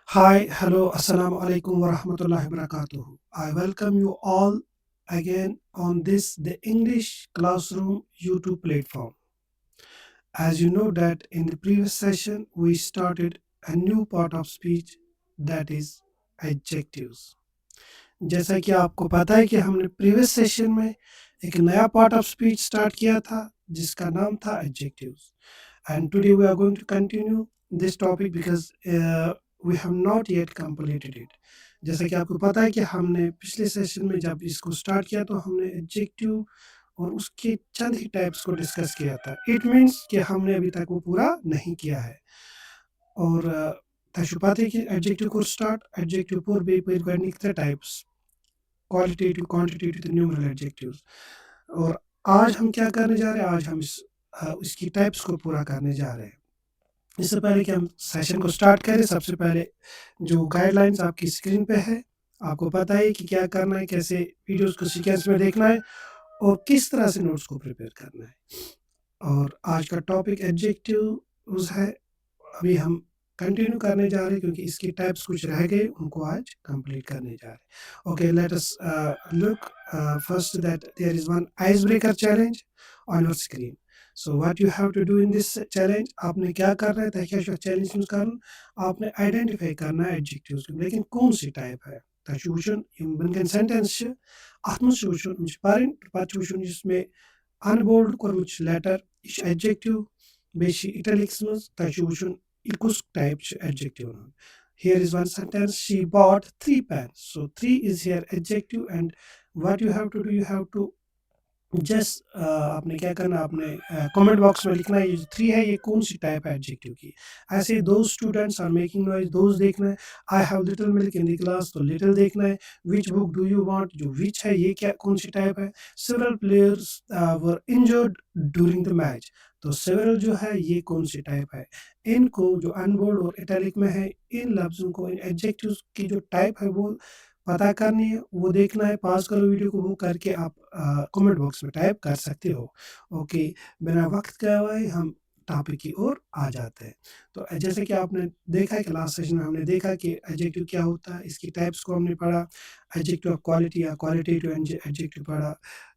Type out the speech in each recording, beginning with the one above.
Hi, hello, assalamu alaikum wa rahmatullahi wa barakatuh. I welcome you all again on this the English Classroom YouTube platform. As you know that in the previous session we started a new part of speech that is adjectives. जैसा कि आपको पता है कि हमने previous session में एक नया पार्ट ऑफ स्पीच स्टार्ट किया था जिसका नाम था adjectives and today we are going to continue this topic because we have not yet completed it. जैसा कि आपको पता है कि हमने पिछले सेशन में जब इसको स्टार्ट किया तो हमने एडजेक्टिव और उसके चंद ही टाइप्स को डिस्कस किया था। इट मीन्स कि हमने अभी तक वो पूरा नहीं किया है और तशु पता है कि एडजेक्टिव को स्टार्ट एडजेक्टिव पर बेपर गणित types qualitative quantitative numeral adjectives और आज हम क्या करने जा रहे हैं आज हम इसकी टाइप्स को पूरा करने जा रहे हैं। इससे पहले कि हम सेशन को स्टार्ट करें सबसे पहले जो गाइडलाइंस आपकी स्क्रीन पे है आपको पता है कि क्या करना है कैसे वीडियोस को सीक्वेंस में देखना है और किस तरह से नोट्स को प्रिपेयर करना है और आज का टॉपिक एडजेक्टिव्स है। अभी हम कंटिन्यू करने जा रहे हैं क्योंकि इसकी टाइप्स कुछ रह गए उनको आज कंप्लीट करने जा रहे हैं। Okay let us look first that there is one ice breaker challenge on your screen. So what you have to do in this challenge आपने क्या करना है ताकि चैलेंज यूज करना आपने आइडेंटिफाई करना है एडजेक्टिव्स लेकिन कौन सी टाइप है ताकि वुचन यम बनकन सेंटेंस अतमस वुचन पारिन पत वुचन इसमें अनबोल्ड कोर्मुच लेटर इश एडजेक्टिव बेशी इटैलिक्स मज ताकि वुचन Equus type adjective. Here is one sentence. She bought 3 pens. So 3 is here adjective and what you have to do, you have to just आपने क्या करना आपने कमेंट बॉक्स में लिखना है ये 3 है ये कौन सी टाइप है एडजेक्टिव की। ऐसे दो students are making noise those देखना है। I have little milk in the class तो लिटिल देखना है। Which book do you want जो व्हिच है ये क्या कौन सी टाइप है। Several players were injured during the match तो सेवरल जो है ये कौन सी टाइप है। इनको जो अनबोल्ड और इटैलिक में है इन लफ्ज़ों को इन एडजेक्टिव्स की जो टाइप है वो पता करनी है, वो देखना है, पॉज़ करो वीडियो को वो करके आप कमेंट बॉक्स में टाइप कर सकते हो। ओके, बिना वक़्त गवाए हम टॉपिक की ओर आ जाते हैं। तो जैसे कि आपने देखा है कि लास्ट सेशन में हमने देखा कि एडजेक्टिव क्या होता है, इसकी टाइप्स को हमने पढ़ा, एडजेक्टिव ऑफ क्वालिटी या क्वालिटेटिव एडजेक्टिव पढ़ा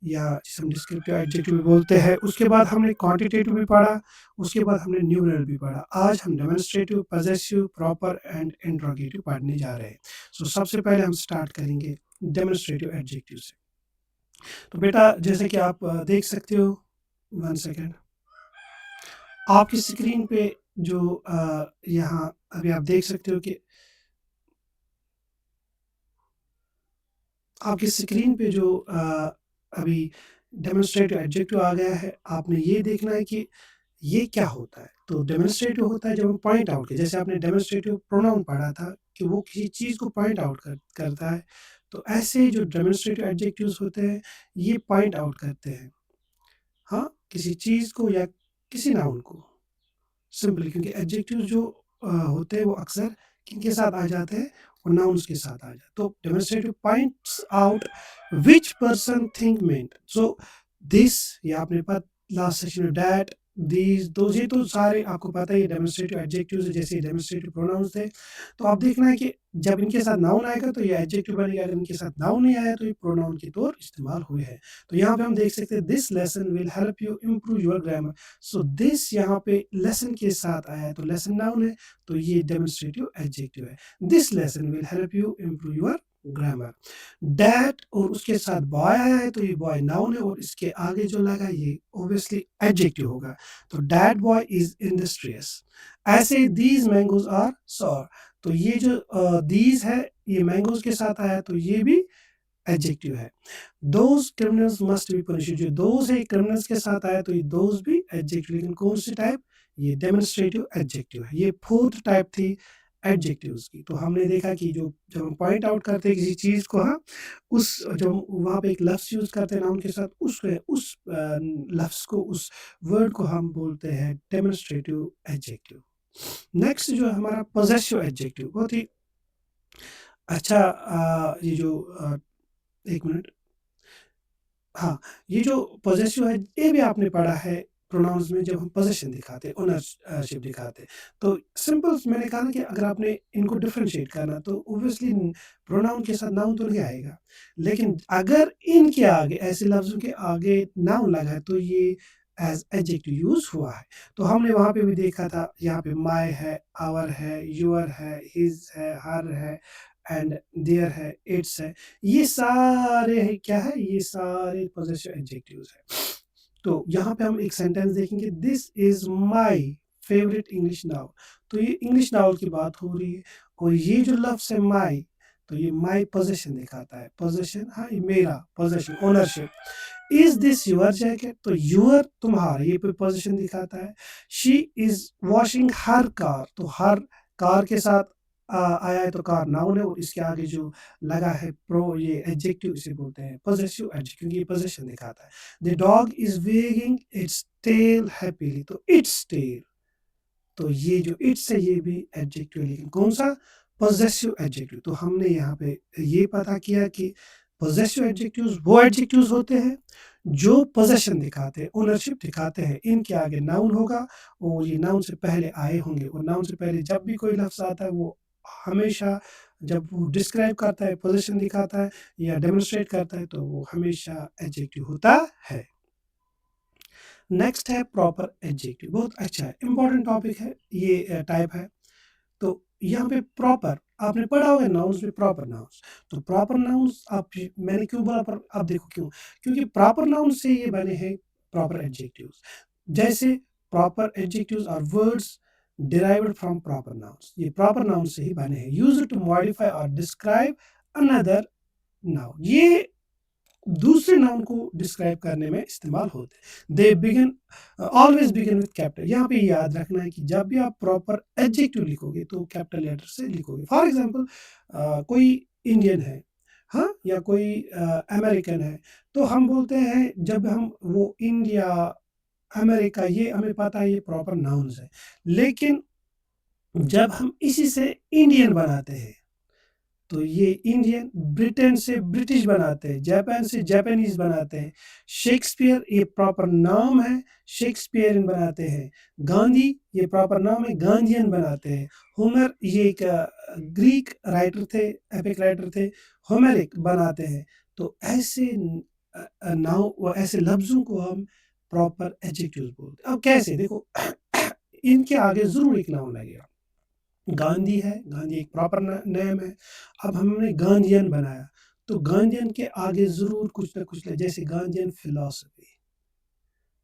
या जिसे हम डिस्क्रिप्टिव एडजेक्टिव भी बोलते हैं। उसके बाद हमने क्वांटिटेटिव भी पढ़ा, उसके बाद हमने न्यूमरल भी पढ़ा। आज हम demonstrative, possessive, proper and interrogative पढ़ने जा रहे हैं। सो सबसे पहले हम स्टार्ट करेंगे डेमोंस्ट्रेटिव एडजेक्टिव से। तो बेटा जैसे कि आप देख सकते हो 1 सेकंड आपकी स्क्रीन पे जो यहाँ अभी आप देख सकते हो कि आपकी स्क्रीन पे जो अभी डेमोंस्ट्रेटिव एडजेक्टिव आ गया है, आपने ये देखना है कि ये क्या होता है। तो डेमोंस्ट्रेटिव होता है जब हम पॉइंट आउट जैसे आपने डेमोंस्ट्रेटिव प्रोनाउन पढ़ा था कि वो किसी चीज़ को पॉइंट आउट करता है। तो ऐसे जो डेमोंस्ट्रेटिव एडजेक्टिव्स होते हैं, ये पॉइंट आउट करते हैं। हाँ, किसी चीज़ को या किसी नाउन को। सिंपली क्योंकि एडजेक्टिव जो होते हैं वो अक्सर किनके साथ आ जाते हैं और नाउन्स के साथ आ जाते तो demonstrative points out which person think meant so this ये आपने लास्ट सेशन में दैट दीज दो ये तो सारे आपको पता है ये डेमोंस्ट्रेटिव एडजेक्टिव्स जैसे डेमोंस्ट्रेटिव प्रोनाउंस थे। तो आप देखना है कि जब इनके साथ नाउन आएगा तो ये एडजेक्टिव बनेगा अगर इनके साथ नाउन नहीं आया तो ये प्रोनाउन के तौर इस्तेमाल हुए हैं। तो यहाँ पे हम देख सकते हैं this lesson will help you improve your grammar. So this यहाँ पे लेसन के साथ आया है तो लेसन नाउन है तो ये डेमोंस्ट्रेटिव एडजेक्टिव है। This lesson will help you improve your grammar. That और उसके साथ बॉय आया है तो ये बॉय नाउन है और इसके आगे जो लगा ये ऑब्वियसली एडजेक्टिव होगा। तो डैट बॉय इज इंडस्ट्रियस। ऐसे दीज मैंगोज आर सॉर तो ये जो दीज है ये मैंगोज के साथ आया तो ये भी एडजेक्टिव है। Those criminals must be punished जो दोज है क्रिमिनल्स के साथ आया तो ये दोज भी एडजेक्टिव लेकिन कौन सी टाइप ये डेमोंस्ट्रेटिव एडजेक्टिव है। ये फोर्थ टाइप थी एडजेक्टिव्स की। तो हमने देखा कि जो जब हम पॉइंट आउट करते हैं किसी चीज़ को हाँ उस जब वहाँ पे एक लफ्ज़ यूज़ करते हैं नाउन के साथ उस लफ्ज़ को उस वर्ड को हम बोलते हैं डेमोंस्ट्रेटिव एडजेक्टिव। नेक्स्ट जो है हमारा पॉजेसिव एडजेक्टिव बहुत ही अच्छा ये जो 1 मिनट हाँ, ये जो पॉज़ेसिव है ये भी आपने पढ़ा है प्रोनाउंस में जब हम पोजेशन दिखाते हैं, ओनरशिप दिखाते हैं, तो सिंपल मैंने कहा ना कि अगर आपने इनको डिफरेंशिएट करना तो ऑब्वियसली प्रोनाउन के साथ नाउन तो नहीं आएगा। लेकिन अगर इनके आगे ऐसे लफ्ज़ों के आगे नाउन लगा है तो ये एज़ एडजेक्टिव यूज़ हुआ है। तो हमने वहाँ पे भी देखा था, यहाँ पे माय है, आवर है, योर है, हिज़ है, हर है एंड देयर है, इट्स है। ये सारे क्या है? ये सारे पॉज़ेसिव एडजेक्टिव्स हैं। तो यहाँ पे हम एक सेंटेंस देखेंगे, this is my favourite English noun. तो ये इंग्लिश नाउन की बात हो रही है और ये जो लफ्ज़ है माय, तो ये माय पोज़ेशन दिखाता है। पोज़ेशन, हाँ, ये मेरा possession, ownership. Is this your jacket? तो योर तुम्हारा, ये पे पोज़ेशन दिखाता है। She is washing her car, तो हर कार के साथ आया है तो कार नाउन है और इसके आगे जो लगा है ये एडजेक्टिव, इसे बोलते हैं पॉजेसिव एडजेक्टिव, क्योंकि ये पोजीशन दिखाता है। The dog is wagging its tail happily, तो इट्स टेल, तो ये जो इट्स है ये भी एडजेक्टिव है, लेकिन कौन सा? Possessive adjective. तो हमने यहाँ पे ये पता किया कि पोजेसिव एडजेक्टिव्स वो एडजेक्टिव्स होते हैं जो पोजेशन दिखाते हैं, ओनरशिप दिखाते हैं। इनके आगे नाउन होगा और ये नाउन से पहले आए होंगे, और नाउन से पहले जब भी कोई लफ्ज़ आता है वो हमेशा, जब वो डिस्क्राइब करता है, पोजीशन दिखाता है या डेमोंस्ट्रेट करता है, तो वो हमेशा एडजेक्टिव होता है। नेक्स्ट है प्रॉपर एडजेक्टिव। बहुत अच्छा है, इंपॉर्टेंट टॉपिक है, ये टाइप है। तो यहाँ पे प्रॉपर आपने पढ़ा होगा नाउन्स में, प्रॉपर नाउन्स। तो प्रॉपर नाउन्स आप, मैंने क्यों बोला पर अब देखो क्यों, क्योंकि प्रॉपर नाउन से ये बने हैं प्रॉपर एडजेक्टिव्स। जैसे proper adjectives are words derived from proper nouns, ये प्रॉपर नाउन से ही बने हैं। यूज्ड टू मॉडिफाई और डिस्क्राइब अनदर नाउन, ये दूसरे नाउन को डिस्क्राइब करने में इस्तेमाल होते हैं। They begin, always begin with capital. यहाँ पे याद रखना है कि जब भी आप प्रॉपर एडजेक्टिव लिखोगे तो कैपिटल लेटर से लिखोगे। फॉर एग्जांपल कोई इंडियन है, हाँ, या कोई अमेरिकन है, तो हम बोलते हैं, जब हम वो इंडिया, अमेरिका, ये हमें पता है ये प्रॉपर नाउन्स है। लेकिन जब हम इसी से इंडियन बनाते हैं तो ये इंडियन, ब्रिटेन से ब्रिटिश बनाते हैं, जापान से जापानीज बनाते हैं। शेक्सपियर ये प्रॉपर नाम है, शेक्सपियरियन बनाते हैं। गांधी ये प्रॉपर नाम है, गांधीयन बनाते हैं। होमर ये एक ग्रीक राइटर थे, एपिक राइटर थे, होमेरिक बनाते हैं। तो ऐसे नाउ ऐसे लफ्जों को हम प्रॉपर एडजेक्टिव्स बोलते हैं। अब कैसे देखो, इनके आगे जरूर एक नाउन लगेगा। गांधी है, गांधी एक प्रॉपर नेम है। अब हमने गांधीयन बनाया, तो गांधीयन के आगे ज़रूर कुछ ना कुछ जैसे गांधीयन फिलॉसफी,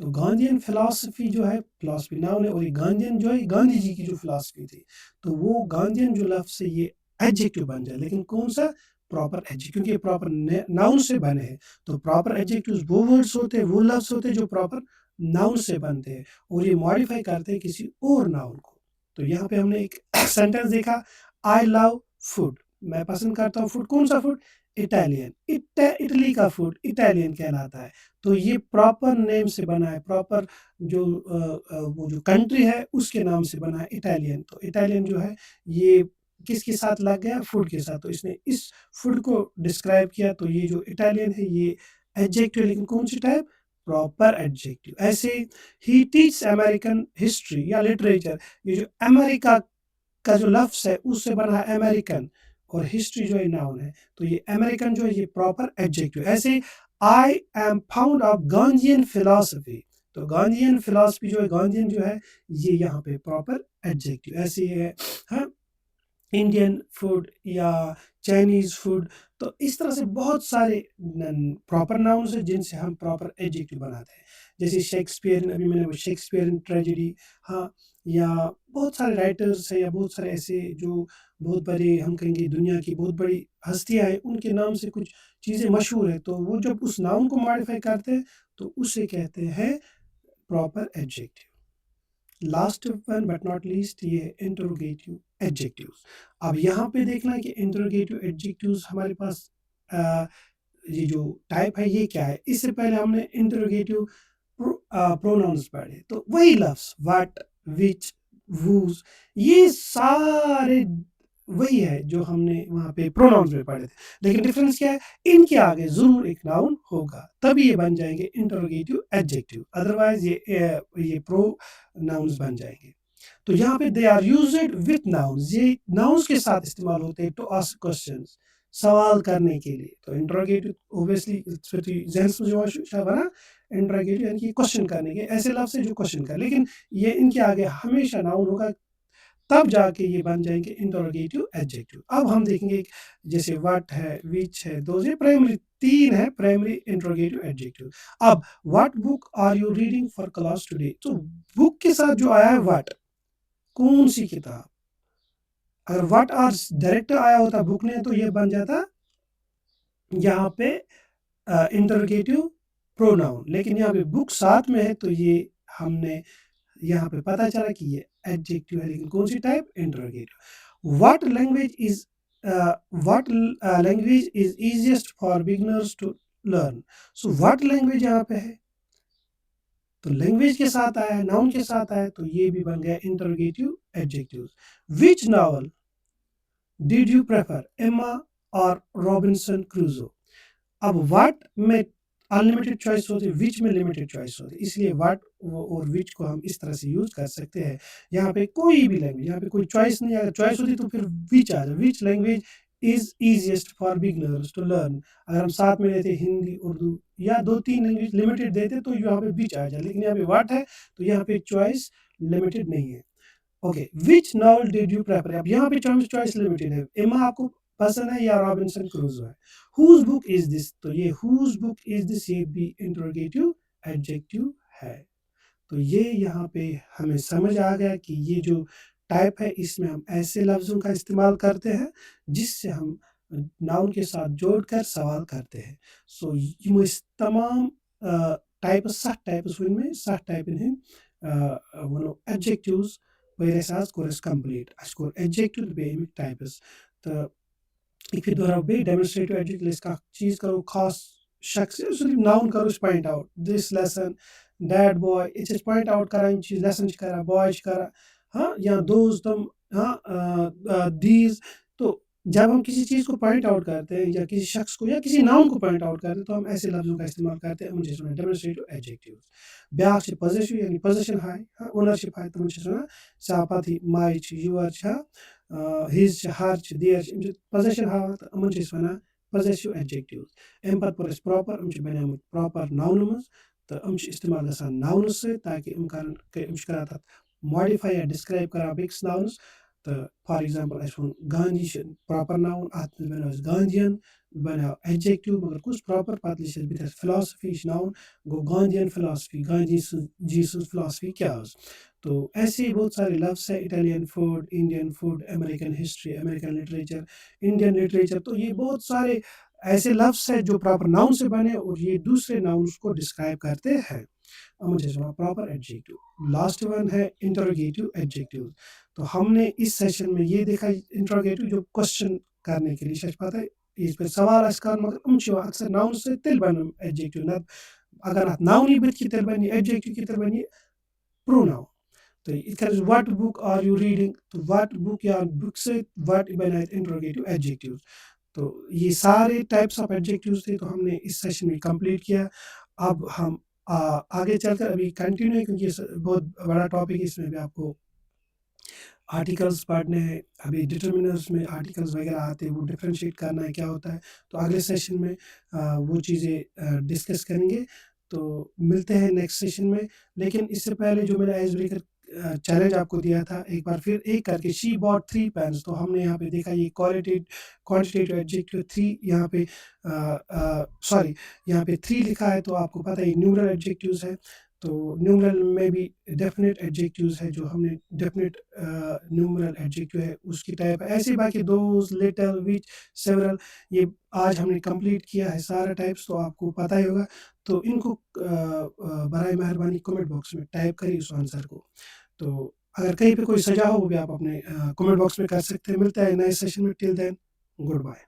तो गांधीयन फिलॉसफी जो है, फिलॉसफी नाउन है, और ये गांधीयन जो है, गांधी जी की जो फिलॉसफी थी, तो वो गांधीयन जो लफ्ज़ है ये एडजेक्टिव बन जाए। लेकिन कौन सा? प्रॉपर एडजेक्टिव, क्योंकि ये प्रॉपर नाउन से बने हैं। तो प्रॉपर एडजेक्टिव्स वो वर्ड्स होते हैं, वो लफ्ज़ होते हैं जो प्रॉपर नाउन से बनते हैं और ये मॉडिफाई करते हैं किसी और नाउन को। तो यहाँ पे हमने एक सेंटेंस देखा, आई लव फूड, मैं पसंद करता हूँ फूड। कौन सा फूड? इटालियन, इटली का फूड इटालियन कहलाता है। तो ये प्रॉपर नेम से बना है, प्रॉपर जो वो जो कंट्री है उसके नाम से बना है इटालियन। तो इटालियन जो है ये किसके साथ लग गया? फूड के साथ। तो इसने इस फूड को डिस्क्राइब किया, तो ये जो इटालियन है ये एडजेक्टिव, लेकिन कौन सी टाइप? Proper adjective. ऐसे ही टीच अमेरिकन हिस्ट्री या लिटरेचर, ये जो अमेरिका का जो लफ्ज़ है उससे बना है अमेरिकन, और हिस्ट्री जो है नाउन है, तो ये अमेरिकन जो है ये प्रॉपर एडजेक्टिव। ऐसे I am found of Gandhian philosophy, तो गांधीयन फिलॉसफी जो है, गांधीयन जो है ये यहाँ पे प्रॉपर एडजेक्टिव। ऐसे ही है, हाँ, इंडियन फूड या चाइनीज़ फूड। तो इस तरह से बहुत सारे प्रॉपर नाउन्स हैं जिनसे हम प्रॉपर एडजेक्टिव बनाते हैं। जैसे शेक्सपियर, अभी मैंने वो शेक्सपियरियन ट्रेजेडी, हाँ, या बहुत सारे राइटर्स हैं या बहुत सारे ऐसे जो बहुत बड़े, हम कहेंगे दुनिया की बहुत बड़ी हस्तियाँ हैं, उनके नाम से कुछ चीज़ें मशहूर हैं। तो वो जब उस नाउन को मॉडिफाई करते हैं तो उसे कहते हैं proper adjective. Last one but not least, ये इंटरोगेटिव एडजेक्टिव्स। अब यहाँ पे देखना है कि इंटरोगेटिव एडजेक्टिव्स हमारे पास अ, ये जो टाइप है ये क्या है। इससे पहले हमने इंटरोगेटिव प्रोनाउंस पढ़े, तो वही लफ्ज़ व्हाट, विच, whose, ये सारे वही है जो हमने वहाँ पे प्रोनाउंस में पढ़े थे, लेकिन डिफरेंस क्या है, इनके आगे ज़रूर एक नाउन होगा, तभी ये बन जाएँगे इंटरोगेटिव एडजेक्टिव, अदरवाइज़ ये प्रोनाउंस बन जाएँगे। तो यहाँ पे they are used with nouns, ये नाउन्स के साथ इस्तेमाल होते हैं टू आस्क क्वेश्चंस, सवाल करने के लिए। तो इंटरोगेटिव ऑब्वियसली जेंस में जो बना इंटरोगेटिव यानी कि क्वेश्चन करने के, ऐसे लफ्ज़ है जो क्वेश्चन कर, लेकिन ये इनके आगे हमेशा नाउन होगा, तब जाके ये बन जाएँगे इंटरोगेटिव एडजेक्टिव। अब हम देखेंगे जैसे व्हाट है, व्हिच है, दोज़ ये प्राइमरी 3 है प्राइमरी इंटरोगेटिव एडजेक्टिव। अब what book are you reading for class today? तो बुक के साथ जो आया है व्हाट, कौन-सी किताब? अगर व्हाट आर डायरेक्ट आया होता बुक ने तो ये बन जाता यहाँ पे इंटरोगेटिव प्रोनाउन, लेकिन यहाँ पे बुक साथ में है तो ये हमने यहाँ पे पता चला कि ये एडजेक्टिव है, लेकिन कौन-सी type? Interrogative. What language is what language is easiest for beginners to learn? So what language यहाँ पे है, तो लैंग्वेज के साथ आया है, नाउन के साथ आया है, तो ये भी बन गया interrogative adjectives. Which novel did you prefer, Emma और रॉबिन्सन क्रूज़ो? अब व्हाट में अनलिमिटेड चॉइस होती है, व्हिच में लिमिटेड चॉइस होती है, इसलिए व्हाट और व्हिच को हम इस तरह से यूज़ कर सकते हैं। यहाँ पे कोई भी लैंग्वेज, यहाँ पे कोई चॉइस नहीं है, अगर चॉइस होती तो फिर व्हिच आ जाए, which language is easiest for beginners to learn. अगर हम साथ में लेते हिंदी, उर्दू या 2-3 लैंग्वेज लिमिटेड देते तो यहाँ पे व्हिच आ जाए, लेकिन यहाँ पे व्हाट है, तो यहाँ पे चॉइस लिमिटेड नहीं है। Okay, which novel did you prefer? अब यहाँ पे चॉइस लिमिटेड है, एमा आपको पसंद है या रॉबिन्सन क्रूज़ो है? Who's book is this? तो ये हुज़ बुक इज़ दिस ये भी इंटरोगेटिव एडजेक्टिव है। तो ये यहाँ पे हमें समझ आ गया कि ये जो टाइप है इसमें हम ऐसे लफ्ज़ों का इस्तेमाल करते हैं जिससे हम नाउन के साथ जोड़कर सवाल करते हैं। सो यम तमाम सत्त टाइप्स वन में सत्त टाइपन हंद वनो एडजेक्टिव्स वर अस आज कोर अस कंप्लीट, अस कोर एडजेक्टिव बे अमिक टाइप्स। तो एक फिर दोहराओ बे डेमोन्स्ट्रेटिव एडजेक्टिव यस कह चीज़ करो खास शख्स सिर्फ नाउन करो point out, this lesson, that boy, ये पॉइंट आउट करा यम चीज़, लेसन करा, बॉय करा, हाँ, या दोस्त तुम, हाँ, दीज। तो जब हम किसी चीज़ को पॉइंट आउट करते हैं या किसी शख्स को या किसी नाउन को पॉइंट आउट करते हैं तो हम ऐसे लफ्ज़ों का इस्तेमाल करते हैं, मुझे सुना डेमोन्स्ट्रेटिव एडजेक्टिव्स। ब्याक छ पॉजिटिव यानी पोजीशन हाय, हाँ, ओनरशिप हाय, तुम सुना सापाथी माय छ, यूर छ, हिज छ, हर छ, देयर छ, पोजीशन हाय तो अमन छ वना possessive adjectives। अम पत पर प्रॉपर अम बनियामत प्रॉपर नाउन मज, तो अम इस्तेमाल गसान नाउन से ताकि अम कर तथ मॉडिफाई या डिस्क्राइब करा बेक्स नाउनस। तो फॉर एग्जांपल अस वो गांधी प्रॉपर नाउन अत बनो गांधीयन बनो एडजेक्टिव, मगर कुछ प्रॉपर पत लिख बिथस फिलोसफी नाउन गो Gandhian philosophy, Gandhi ji philosophy क्या उस। तो ऐसे ही बहुत सारे लफ्ज़ है, Italian food, Indian food, American history, American literature, Indian literature. तो ये बहुत सारे ऐसे लफ्ज़ है जो प्रॉपर नाउन से बने और ये दूसरे नाउन्स को डिस्क्राइब करते हैं, मुझे सुना प्रॉपर एडजेक्टिव। लास्ट वन है इंटरोगेटिव एडजेक्टिव। तो हमने इस सेशन में ये देखा इंटरोगेटिव जो क्वेश्चन करने के लिए शच पता है, इस पे सवाल आस कर, मगर अक्सर नाउन से तिल बन एडजेक्टिव न, अगर अत नाउन बत की तिल बन एडजेक्टिव की तिल बन प्रोनाउन। तो इत what book are you reading, तो व्हाट बुक या बुक से व्हाट बना इंटरोगेटिव एडजेक्टिव। तो ये सारे टाइप्स ऑफ एडजेक्टिव्स थे, तो हमने इस सेशन में कंप्लीट किया। अब हम आगे चलकर अभी कंटिन्यू है, क्योंकि ये बहुत बड़ा टॉपिक है, इसमें भी आपको आर्टिकल्स पढ़ने हैं, अभी डिटर्मिनर्स में आर्टिकल्स वगैरह आते हैं, वो डिफरेंशिएट करना है क्या होता है। तो अगले सेशन में वो चीज़ें डिस्कस करेंगे। तो मिलते हैं नेक्स्ट सेशन में, लेकिन इससे पहले जो मैंने आइस ब्रेकर चैलेंज आपको दिया था, एक बार फिर एक करके शी बॉट 3 पेन्स। तो हमने यहाँ पे देखा ये क्वांटिटेटिव एडजेक्टिव 3 यहाँ पे सॉरी यहाँ पे 3 लिखा है, तो आपको पता है न्यूमरल एडजेक्टिव्स है। तो न्यूमरल में भी डेफिनेट एडजेक्टिव्स है, जो हमने डेफिनेट न्यूमरल एडजेक्टिव है उसकी टाइप है। ऐसे बाकी दोज, लिटिल, व्हिच, सेवरल, ये आज हमने कंप्लीट किया है सारा टाइप्स, तो आपको पता ही होगा। तो इनको बराए मेहरबानी कमेंट बॉक्स में टाइप करिए उस आंसर को। तो अगर कहीं पे कोई सजा हो वो भी आप अपने कमेंट बॉक्स में कर सकते हैं। मिलता है नए सेशन में, टिल देन गुड बाय।